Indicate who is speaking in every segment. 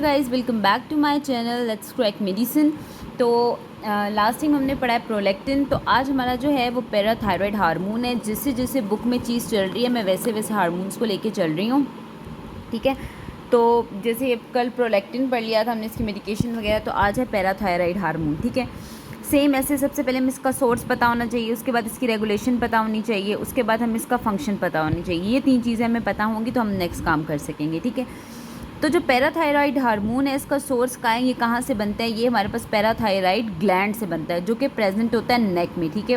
Speaker 1: Guys, welcome back to my channel let's crack medicine. तो last time हमने पढ़ा है प्रोलैक्टिन। तो आज हमारा जो है वो पैराथायरॉयड हार्मोन है। जैसे जैसे बुक में चीज़ चल रही है मैं वैसे वैसे हार्मोन्स को लेके चल रही हूँ, ठीक है। तो जैसे कल प्रोलैक्टिन पढ़ लिया था हमने, इसकी मेडिकेशन वगैरह, तो आज है पैराथायरॉयड हार्मोन, ठीक है। सेम ऐसे सबसे पहले हमें इसका सोर्स पता होना चाहिए, उसके बाद इसकी रेगुलेशन पता होनी चाहिए, उसके बाद हमें इसका फंक्शन पता होनी चाहिए। ये तीन चीज़ें हमें पता होंगी तो हम नेक्स्ट काम कर सकेंगे, ठीक है। तो जो पैराथायरॉयड हार्मोन है इसका सोर्स कहाँ है, ये कहाँ से बनता है? ये हमारे पास पैराथायरॉयड ग्लैंड से बनता है, जो कि प्रेजेंट होता है नेक में, ठीक है।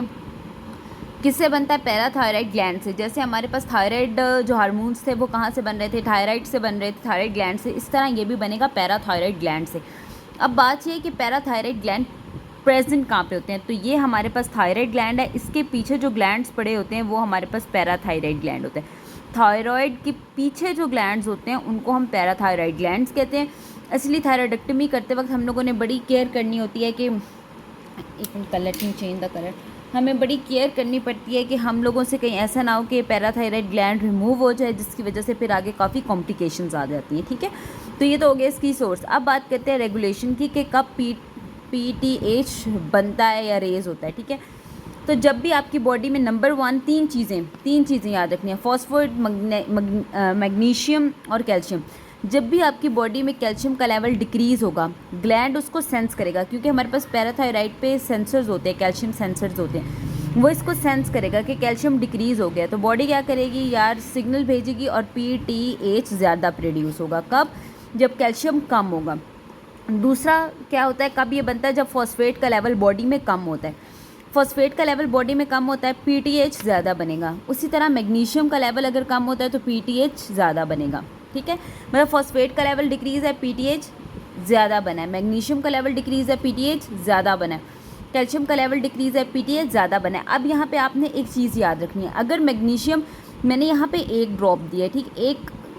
Speaker 1: किससे बनता है? पैराथायरॉयड ग्लैंड से। जैसे हमारे पास थायराइड जो हार्मोन्स थे वो कहाँ से बन रहे थे? थायराइड से बन रहे थे, थायराइड ग्लैंड से। इस तरह ये भी बनेगा पैराथायरॉयड ग्लैंड से। अब बात ये है कि पैराथायरॉयड ग्लैंड प्रेजेंट कहाँ पे होते हैं? तो ये हमारे पास थायराइड ग्लैंड है, इसके पीछे जो ग्लैंड्स पड़े होते हैं वो हमारे पास पैराथायरॉयड ग्लैंड होते हैं। थायराइड के पीछे जो ग्लैंड्स होते हैं उनको हम पैराथायरॉयड ग्लैंड्स कहते हैं। इसलिए थायराइडेक्टमी करते वक्त हम लोगों ने बड़ी केयर करनी होती है कि एक minute, colour change the colour. हमें बड़ी केयर करनी पड़ती है कि हम लोगों से कहीं ऐसा ना हो कि पैराथायरॉयड ग्लैंड रिमूव हो जाए, जिसकी वजह से फिर आगे काफ़ी कॉम्प्लिकेशंस आ जाती हैं, ठीक है। तो ये तो हो गया इसकी सोर्स। अब बात करते हैं रेगुलेशन की कि कब पीटीएच बनता है या रेज होता है, ठीक है। तो जब भी आपकी बॉडी में नंबर 1 तीन चीज़ें याद रखनी है, फॉस्फोरेट, मैग्नीशियम और कैल्शियम। जब भी आपकी बॉडी में कैल्शियम का लेवल डिक्रीज़ होगा, ग्लैंड उसको सेंस करेगा, क्योंकि हमारे पास पैराथायराइड पे सेंसर्स होते हैं, कैल्शियम सेंसर्स होते हैं। वो इसको सेंस करेगा कि कैल्शियम डिक्रीज़ हो गया, तो बॉडी क्या करेगी यार, सिग्नल भेजेगी और पीटीएच ज़्यादा प्रोड्यूस होगा। कब? जब कैल्शियम कम होगा। दूसरा क्या होता है, कब ये बनता है? जब फॉस्फेट का लेवल बॉडी में कम होता है। फॉस्फेट का लेवल बॉडी में कम होता है, पीटीएच ज़्यादा बनेगा। उसी तरह मैग्नीशियम का लेवल अगर कम होता है तो पीटीएच ज़्यादा बनेगा, ठीक है। मतलब फॉस्फेट का लेवल डिक्रीज़ है, पीटीएच ज़्यादा बना है। मैग्नीशियम का लेवल डिक्रीज़ है, पीटीएच ज़्यादा बना है। कैल्शियम का लेवल डिक्रीज़ है, पीटीएच ज़्यादा बना है। अब यहाँ पे आपने एक चीज़ याद रखनी है, अगर मैग्नीशियम, मैंने यहाँ पे एक ड्रॉप दिया, ठीक,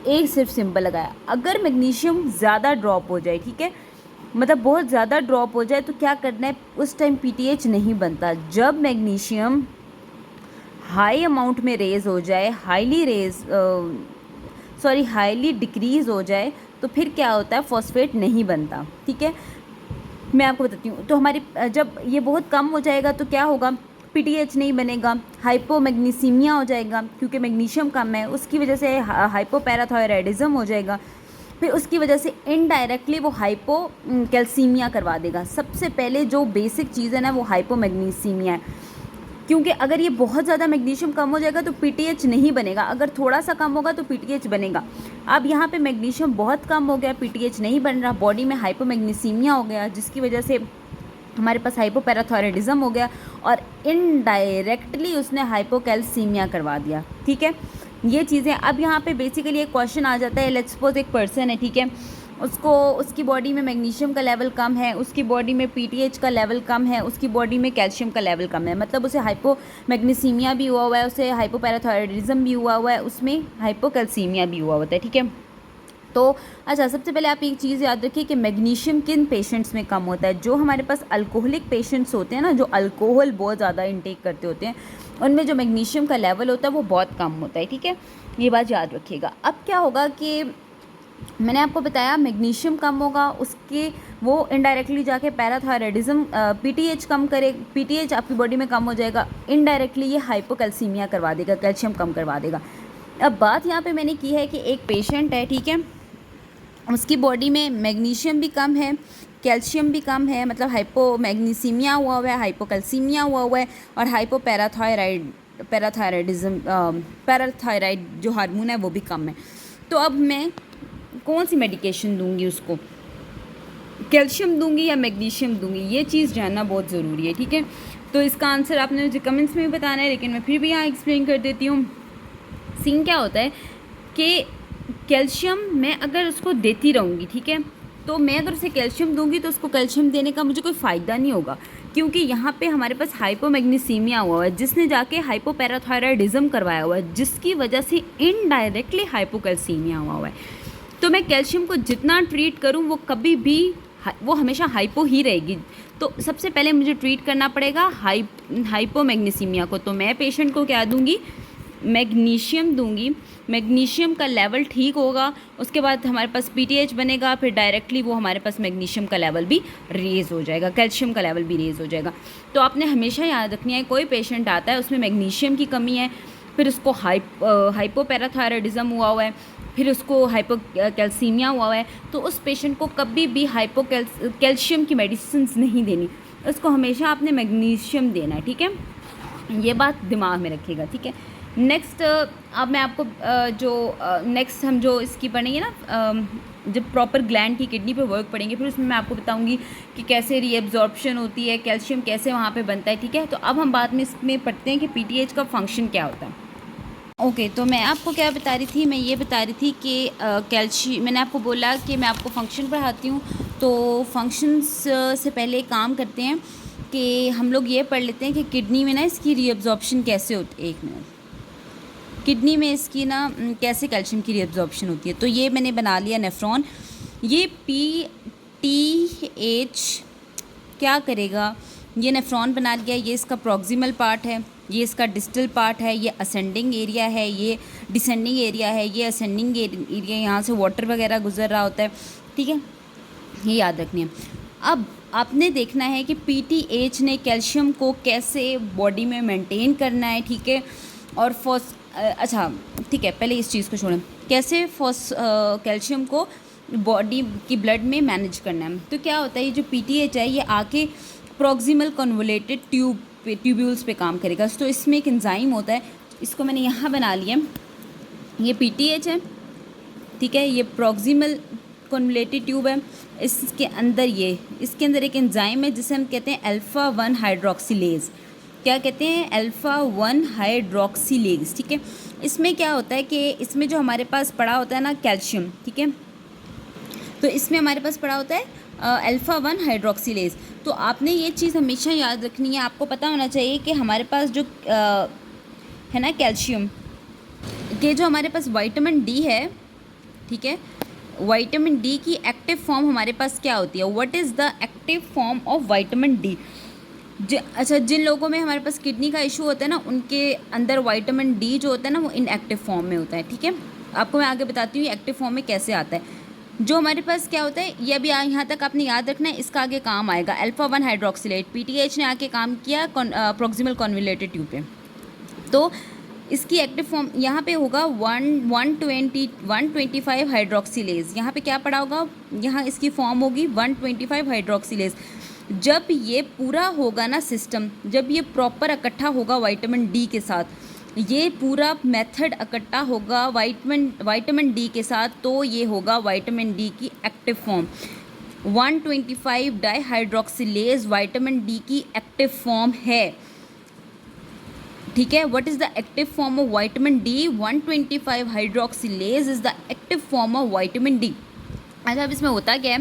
Speaker 1: एक सिर्फ सिंबल लगाया। अगर मैग्नीशियम ज़्यादा ड्रॉप हो जाए, ठीक है, मतलब बहुत ज़्यादा ड्रॉप हो जाए, तो क्या करना है? उस टाइम पीटीएच नहीं बनता। जब मैग्नीशियम हाई अमाउंट में रेज हो जाए, हाईली डिक्रीज़ हो जाए, तो फिर क्या होता है? फॉस्फेट नहीं बनता, ठीक है। मैं आपको बताती हूँ। तो हमारी जब ये बहुत कम हो जाएगा तो क्या होगा? पीटीएच नहीं बनेगा, हाइपोमैग्नीसीमिया हो जाएगा, क्योंकि मैग्नीशियम कम है, उसकी वजह से हाइपोपैराथायराइडिज्म हो जाएगा। फिर उसकी वजह से इनडायरेक्टली वो हाइपो कैल्सीमिया करवा देगा। सबसे पहले जो बेसिक चीज़ है ना वो हाइपोमैग्नीसीमिया है, क्योंकि अगर ये बहुत ज़्यादा मैग्नीशियम कम हो जाएगा तो पीटीएच नहीं बनेगा, अगर थोड़ा सा कम होगा तो पीटीएच बनेगा। अब यहाँ पे मैग्नीशियम बहुत कम हो गया, पीटीएच नहीं बन रहा, बॉडी में हाइपोमैग्नीसीमिया हो गया, जिसकी वजह से हमारे पास हाइपोपैराथायराइडिज्म हो गया और इनडायरेक्टली उसने हाइपोकैल्सीमिया करवा दिया, ठीक है। ये चीज़ें। अब यहाँ पे बेसिकली एक क्वेश्चन आ जाता है, लेट्स सपोज एक पर्सन है, ठीक है, उसकी बॉडी में मैग्नीशियम का लेवल कम है, उसकी बॉडी में पीटीएच का लेवल कम है, उसकी बॉडी में कैल्शियम का लेवल कम है, मतलब उसे हाइपोमैग्नीसीमिया भी हुआ हुआ है, उसे हाइपोपैराथायराइडिज्म भी हुआ हुआ है, उसमें हाइपोकैल्सीमिया भी हुआ होता है, ठीक है। तो अच्छा, सबसे पहले आप एक चीज़ याद रखिए कि मैग्नीशियम किन पेशेंट्स में कम होता है? जो हमारे पास अल्कोहलिक पेशेंट्स होते हैं ना, जो अल्कोहल बहुत ज़्यादा इंटेक करते होते हैं, उनमें जो मैग्नीशियम का लेवल होता है वो बहुत कम होता है, ठीक है। ये बात याद रखिएगा। अब क्या होगा कि मैंने आपको बताया मैग्नीशियम कम होगा, उसके वो इनडायरेक्टली जाके पैराथायराइडिज्म, पीटीएच कम करे, पीटीएच आपकी बॉडी में कम हो जाएगा, इनडायरेक्टली ये हाइपोकैल्सीमिया करवा देगा, कैल्शियम कम करवा देगा। अब बात यहाँ पे मैंने की है कि एक पेशेंट है, ठीक है, उसकी बॉडी में मैग्नीशियम भी कम है, कैल्शियम भी कम है, मतलब हाइपोमैग्नीसीमिया हुआ है, हाइपोकैल्सीमिया हुआ है और पैराथायराइड जो हार्मोन है वो भी कम है। तो अब मैं कौन सी मेडिकेशन दूंगी उसको? कैल्शियम दूंगी या मैग्नीशियम दूंगी? ये चीज़ जानना बहुत ज़रूरी है, ठीक है। तो इसका आंसर आपने मुझे कमेंट्स में भी बताना है, लेकिन मैं फिर भी यहाँ एक्सप्लेन कर देती हूँ। सीन क्या होता है कि कैल्शियम मैं अगर उसको देती रहूँगी, ठीक है, तो मैं अगर उसे कैल्शियम दूंगी तो उसको कैल्शियम देने का मुझे कोई फ़ायदा नहीं होगा, क्योंकि यहाँ पे हमारे पास हाइपोमैग्नीसीमिया हुआ है, जिसने जाके हाइपोपैराथायराइडिज्म करवाया हुआ है, जिसकी वजह से इनडायरेक्टली हाइपोकैल्सीमिया हुआ है। तो मैं कैल्शियम को जितना ट्रीट करूँ वो कभी भी वो हमेशा हाइपो ही रहेगी। तो सबसे पहले मुझे ट्रीट करना पड़ेगा हाइपोमैग्नीसीमिया को। तो मैं पेशेंट को क्या दूंगी? मैग्नीशियम दूंगी, मैग्नीशियम का लेवल ठीक होगा, उसके बाद हमारे पास पीटीएच बनेगा, फिर डायरेक्टली वो हमारे पास मैग्नीशियम का लेवल भी रेज़ हो जाएगा, कैल्शियम का लेवल भी रेज़ हो जाएगा। तो आपने हमेशा याद रखनी है, कोई पेशेंट आता है उसमें मैग्नीशियम की कमी है, फिर उसको हाइपोपैराथायरॉयडिज्म हुआ है, फिर उसको हाइपोकैल्सीमिया हुआ है, तो उस पेशेंट को कभी भी कैल्शियम की मेडिसिन नहीं देनी, उसको हमेशा आपने मैग्नीशियम देना है, ठीक है। ये बात दिमाग में रखिएगा, ठीक है। नेक्स्ट अब मैं आपको नेक्स्ट हम जो इसकी पढ़ेंगे ना, जब प्रॉपर ग्लैंड की किडनी पे वर्क पढ़ेंगे, फिर उसमें मैं आपको बताऊंगी कि कैसे रीएब्जॉर्प्शन होती है, कैल्शियम कैसे वहाँ पे बनता है, ठीक है। तो अब हम बाद में इसमें पढ़ते हैं कि पीटीएच का फंक्शन क्या होता है। ओके, तो मैं आपको क्या बता रही थी, मैं ये बता रही थी कि मैंने आपको बोला कि मैं आपको फंक्शन पढ़ाती हूँ, तो फंक्शंस से पहले काम करते हैं कि हम लोग ये पढ़ लेते हैं कि किडनी में ना इसकी रीअब्जॉर्प्शन कैसे होती है। एक मिनट, किडनी में इसकी ना कैसे कैल्शियम की रीअब्जॉर्प्शन होती है। तो ये मैंने बना लिया नेफ्रॉन, ये PTH क्या करेगा, ये नेफ्रॉन बना लिया, ये इसका प्रॉक्सिमल पार्ट है, ये इसका डिस्टल पार्ट है, ये असेंडिंग एरिया है, ये डिसेंडिंग एरिया है, ये असेंडिंग एरिया, यहाँ से वाटर वगैरह गुजर रहा होता है, ठीक है, ये याद रखनी है। अब आपने देखना है कि PTH ने कैल्शियम को कैसे बॉडी में मेंटेन करना है, ठीक है। और अच्छा ठीक है, पहले इस चीज़ को छोड़ें, कैसे कैल्शियम को बॉडी की ब्लड में मैनेज करना है। तो क्या होता है, ये जो PTH है ये आके प्रॉक्सिमल कन्वोलेटेड ट्यूब्यूल्स पे काम करेगा। तो इसमें एक एंजाइम होता है, इसको मैंने यहाँ बना लिया, ये PTH है, ठीक है, ये प्रॉक्सिमल कन्वोलेटेड ट्यूब है, इसके अंदर एक एंजाइम है जिसे हम कहते हैं अल्फ़ा-1 हाइड्रोक्सिलेज। क्या कहते हैं, अल्फ़ा-1 हाइड्रोक्सिलेज, ठीक है। इसमें क्या होता है कि इसमें जो हमारे पास पड़ा होता है ना कैल्शियम, ठीक है, तो इसमें हमारे पास पड़ा होता है अल्फ़ा-1 हाइड्रोक्सिलेज। तो आपने ये चीज़ हमेशा याद रखनी है, आपको पता होना चाहिए कि हमारे पास जो है ना कैल्शियम के, जो हमारे पास विटामिन डी है, ठीक है, विटामिन डी की एक्टिव फॉर्म हमारे पास क्या होती है, what is the active form of vitamin D. अच्छा, जिन लोगों में हमारे पास किडनी का इशू होता है ना, उनके अंदर विटामिन डी जो होता है ना वो इनएक्टिव फॉर्म में होता है, ठीक है। आपको मैं आगे बताती हूँ एक्टिव फॉर्म में कैसे आता है। जो हमारे पास क्या होता है, ये अभी यहाँ तक आपने याद रखना है, इसका आगे काम आएगा अल्फ़ा-1 हाइड्रोक्सिलेट, PTH ने आके काम किया प्रॉक्सिमल कन्वोलेटेड ट्यूब पे, तो इसकी एक्टिव फॉर्म यहाँ पे होगा 125 हाइड्रोक्सिलेज। यहाँ पे क्या पड़ा होगा, यहाँ इसकी फॉर्म होगी 125 हाइड्रोक्सिलेज। जब ये पूरा होगा ना सिस्टम, जब ये प्रॉपर इकट्ठा होगा विटामिन डी के साथ, ये पूरा मेथड इकट्ठा होगा विटामिन डी के साथ, तो ये होगा विटामिन डी की एक्टिव फॉर्म। 125 डाईहाइड्रोक्सिलेज विटामिन डी की एक्टिव फॉर्म है, ठीक है। What is the active form of vitamin D, 125 hydroxylase is the active form of vitamin D. अच्छा, अब इसमें होता क्या है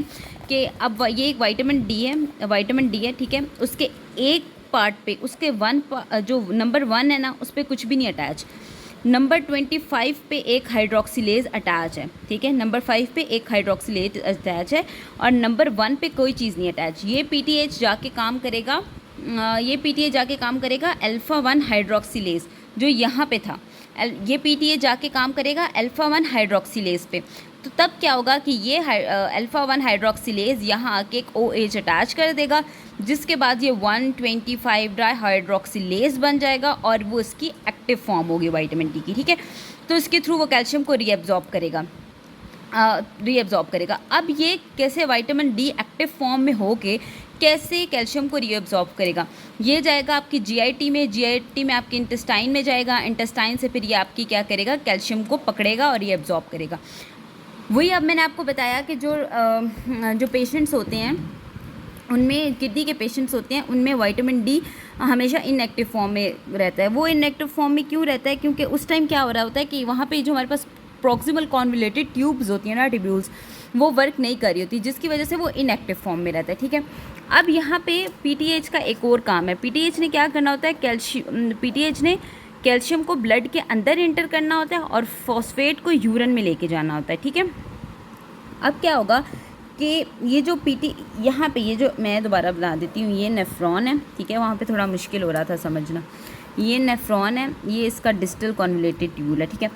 Speaker 1: कि अब ये एक विटामिन डी है, ठीक है, उसके एक पार्ट पे, उसके जो नंबर 1 है ना, उस पर कुछ भी नहीं अटैच, नंबर 25 पे एक हाइड्रोक्सिलेज अटैच है, ठीक है, नंबर 5 पे एक हाइड्रोक्सिलेज अटैच है, और नंबर 1 पे कोई चीज़ नहीं अटैच। ये PTH जाके काम करेगा, अल्फ़ा-1 हाइड्रोक्सिलेज जो यहाँ पे था, ये PTH जाके काम करेगा अल्फ़ा-1 हाइड्रोक्सिलेज पे। तो तब क्या होगा कि ये अल्फ़ा-1 हाइड्रोक्सिलेज यहाँ आके एक OH अटैच कर देगा, जिसके बाद ये 125 डाईहाइड्रोक्सिलेज बन जाएगा और वो इसकी एक्टिव फॉर्म होगी विटामिन डी की, ठीक है। तो इसके थ्रू वो कैल्शियम को रीअब्जॉर्ब करेगा। अब ये कैसे विटामिन डी एक्टिव फॉर्म में होके कैसे कैल्शियम को रीअब्जॉर्ब करेगा, ये जाएगा आपकी GIT में आपके इंटेस्टाइन में जाएगा, इंटेस्टाइन से फिर ये आपकी क्या करेगा, कैल्शियम को पकड़ेगा और रीअब्जॉर्ब करेगा। वही अब मैंने आपको बताया कि जो पेशेंट्स होते हैं, उनमें किडनी के पेशेंट्स होते हैं, उनमें विटामिन डी हमेशा इनएक्टिव फॉर्म में रहता है। वो इनएक्टिव फॉर्म में क्यों रहता है, क्योंकि उस टाइम क्या हो रहा होता है कि वहाँ पे जो हमारे पास प्रॉक्सिमल कन्वोलेटेड ट्यूब्स होती हैं ना, ट्यूब्यूल्स, वो वर्क नहीं कर रही होती, जिसकी वजह से वो इनएक्टिव फॉर्म में रहता है, ठीक है। अब यहाँ पे PTH का एक और काम है। PTH ने क्या करना होता है, PTH ने कैल्शियम को ब्लड के अंदर इंटर करना होता है और फॉस्फेट को यूरिन में लेके जाना होता है, ठीक है। अब क्या होगा कि ये जो यहाँ पे ये जो मैं दोबारा बता देती हूँ, ये नेफ्रॉन है, ठीक है, वहाँ पे थोड़ा मुश्किल हो रहा था समझना। ये नेफ्रॉन है, ये इसका डिस्टल कॉन्वोल्यूटेड ट्यूब्यूल है, ठीक है,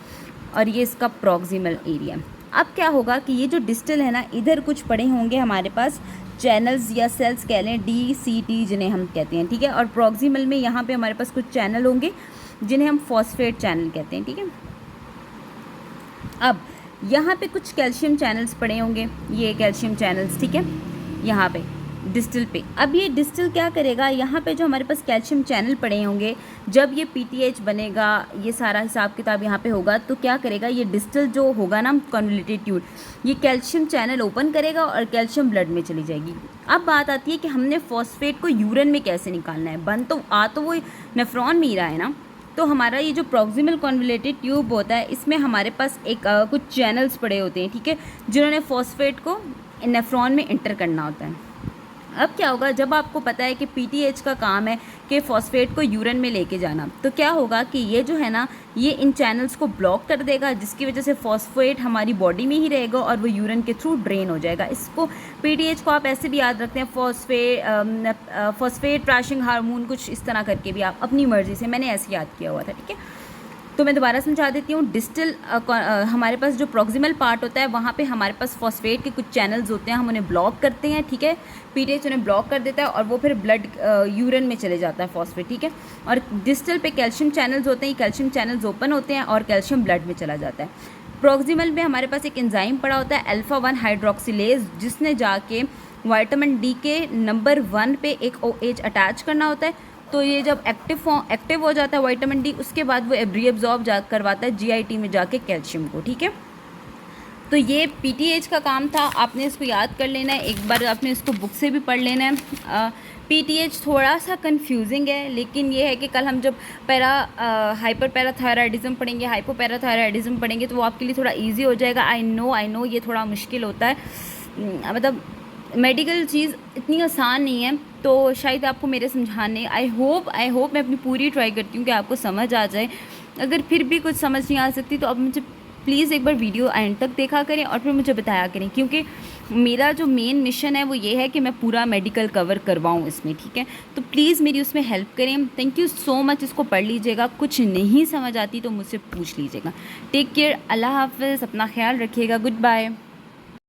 Speaker 1: और ये इसका प्रॉक्सिमल एरिया। अब क्या होगा कि ये जो डिस्टल है ना, इधर कुछ पड़े होंगे हमारे पास चैनल्स या सेल्स कह लें, DCT जिन्हें हम कहते हैं, ठीक है, और प्रॉक्सिमल में यहाँ पे हमारे पास कुछ चैनल होंगे जिन्हें हम फॉस्फेट चैनल कहते हैं, ठीक है। अब यहाँ पे कुछ कैल्शियम चैनल्स पड़े होंगे, ये कैल्शियम चैनल्स, ठीक है, यहाँ पे डिस्टल पे। अब ये डिस्टल क्या करेगा, यहाँ पे जो हमारे पास कैल्शियम चैनल पड़े होंगे, जब ये PTH बनेगा, ये सारा हिसाब किताब यहाँ पे होगा, तो क्या करेगा, ये डिस्टल जो होगा ना कॉन्वोल्यूटेड ट्यूब, ये कैल्शियम चैनल ओपन करेगा और कैल्शियम ब्लड में चली जाएगी। अब बात आती है कि हमने फॉस्फेट को यूरिन में कैसे निकालना है। बन तो वो नेफ्रॉन में ही रहा है ना, तो हमारा ये जो प्रॉक्सिमल कॉन्वोल्यूटेड ट्यूब होता है, इसमें हमारे पास एक कुछ चैनल्स पड़े होते हैं, ठीक है, जिन्होंने फॉस्फेट को नेफ्रॉन में इंटर करना होता है। अब क्या होगा, जब आपको पता है कि PTH का काम है कि फॉस्फेट को यूरिन में लेके जाना, तो क्या होगा कि ये जो है ना, ये इन चैनल्स को ब्लॉक कर देगा, जिसकी वजह से फॉस्फेट हमारी बॉडी में ही रहेगा और वो यूरिन के थ्रू ड्रेन हो जाएगा। इसको PTH को आप ऐसे भी याद रखते हैं, फॉस्फेट ट्रैशिंग हार्मोन, कुछ इस तरह करके भी आप अपनी मर्ज़ी से, मैंने ऐसे याद किया हुआ था, ठीक है। तो मैं दोबारा समझा देती हूँ। डिस्टल हमारे पास जो प्रॉक्सिमल पार्ट होता है, वहाँ पे हमारे पास फॉस्फेट के कुछ चैनल्स होते हैं, हम उन्हें ब्लॉक करते हैं, ठीक है, PTH उन्हें ब्लॉक कर देता है और वो फिर ब्लड यूरिन में चले जाता है फॉस्फेट, ठीक है। और डिस्टल पे कैल्शियम चैनल्स होते हैं, कैल्शियम चैनल्स ओपन होते हैं और कैल्शियम ब्लड में चला जाता है। प्रॉक्सिमल में हमारे पास एक एंजाइम पड़ा होता है अल्फा-1 हाइड्रोक्सिलेज, जिसने जाके विटामिन D के नंबर 1 पे एक OH अटैच करना होता है। तो ये जब एक्टिव हो जाता है विटामिन D, उसके बाद वो रीअब्जॉर्ब करवाता है GIT में जाके कैल्शियम को, ठीक है। तो ये PTH का काम था, आपने इसको याद कर लेना है, एक बार आपने इसको बुक से भी पढ़ लेना है। PTH थोड़ा सा कंफ्यूजिंग है, लेकिन ये है कि कल हम जब हाइपर पैराथायराइडिज्म पढ़ेंगे, हाइपोपैराथायराइडिज्म पढ़ेंगे, तो वो आपके लिए थोड़ा ईजी हो जाएगा। आई नो ये थोड़ा मुश्किल होता है, मतलब मेडिकल चीज़ इतनी आसान नहीं है, तो शायद आपको मेरे समझाने, आई होप मैं अपनी पूरी ट्राई करती हूँ कि आपको समझ आ जाए। अगर फिर भी कुछ समझ नहीं आ सकती, तो अब मुझे प्लीज़ एक बार वीडियो एंड तक देखा करें और फिर मुझे बताया करें, क्योंकि मेरा जो मेन मिशन है वो ये है कि मैं पूरा मेडिकल कवर करवाऊँ इसमें, ठीक है। तो प्लीज़ मेरी उसमें हेल्प करें। Thank you so much. इसको पढ़ लीजिएगा, कुछ नहीं समझ आती तो मुझसे पूछ लीजिएगा। टेक केयर, अल्लाह हाफ़िज़, अपना ख्याल रखिएगा, गुड बाय।